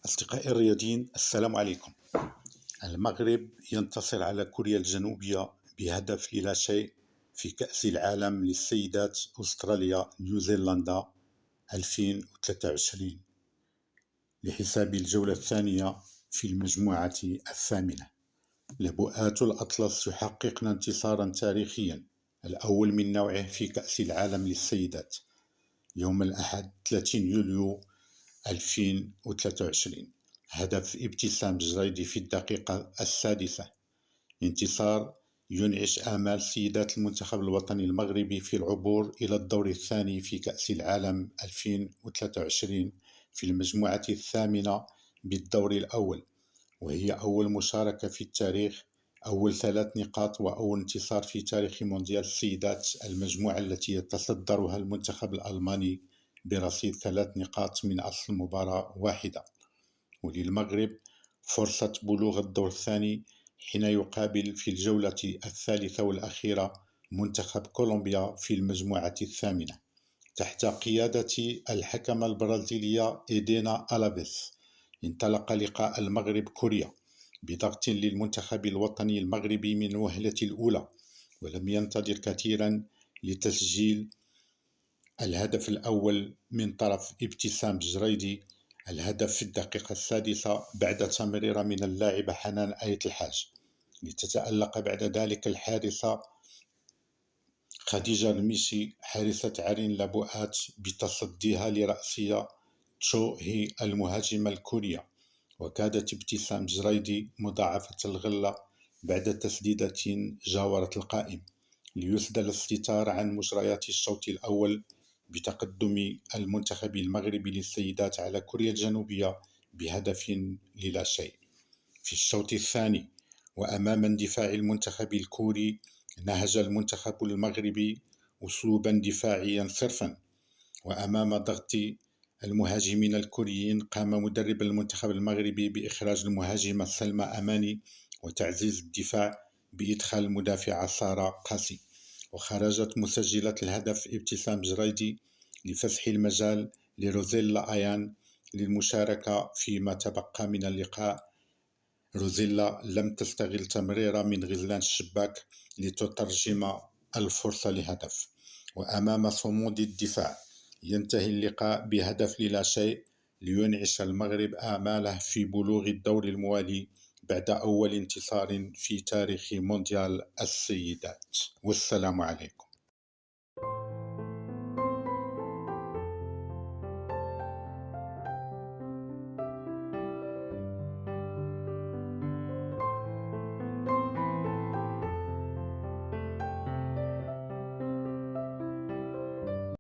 أصدقائي الرياضيين، السلام عليكم. المغرب ينتصر على كوريا الجنوبية بهدف إلى شيء في كأس العالم للسيدات أستراليا نيوزيلندا 2023 لحساب الجولة الثانية في المجموعة الثامنة. لبؤات الأطلس يحققن انتصارا تاريخيا، الأول من نوعه في كأس العالم للسيدات يوم الأحد 30 يوليو 2023. هدف ابتسام جريدي في الدقيقة السادسة. انتصار ينعش آمال سيدات المنتخب الوطني المغربي في العبور إلى الدور الثاني في كأس العالم 2023 في المجموعة الثامنة بالدور الأول، وهي أول مشاركة في التاريخ، أول 3 نقاط وأول انتصار في تاريخ مونديال السيدات، المجموعة التي يتصدرها المنتخب الألماني برصيد 3 نقاط من أصل مباراة واحدة. وللمغرب فرصة بلوغ الدور الثاني حين يقابل في الجولة الثالثة والأخيرة منتخب كولومبيا في المجموعة الثامنة تحت قيادة الحكمة البرازيلية إيدينا ألافيس. انطلق لقاء المغرب كوريا بضغط للمنتخب الوطني المغربي من الوهلة الأولى، ولم ينتظر كثيرا لتسجيل الهدف الأول من طرف ابتسام جريدي، الهدف في الدقيقة السادسة بعد تمريرة من اللاعبة حنان آية الحاج، لتتألق بعد ذلك الحارسة خديجة الميشي حارسة عرين لبؤات بتصديها لرأسية تشو هي المهاجمة الكورية. وكادت ابتسام جريدي مضاعفة الغلة بعد تسديدة جاورت القائم ليسدل الستار عن مجريات الشوط الأول بتقدم المنتخب المغربي للسيدات على كوريا الجنوبية بهدف للا شيء. في الشوط الثاني وأمام اندفاع المنتخب الكوري، نهج المنتخب المغربي أسلوبا دفاعيا صرفا، وأمام ضغط المهاجمين الكوريين قام مدرب المنتخب المغربي بإخراج المهاجمة سلمى أماني وتعزيز الدفاع بإدخال المدافعة سارة قاسي. وخرجت مسجلة الهدف ابتسام جريدي لفسح المجال لروزيلا أيان للمشاركة فيما تبقى من اللقاء. روزيلا لم تستغل تمريرة من غزلان الشباك لتترجم الفرصة لهدف. وأمام صمود الدفاع ينتهي اللقاء بهدف للا شيء لينعش المغرب آماله في بلوغ الدور الموالي بعد أول انتصار في تاريخ مونديال السيدات. والسلام عليكم.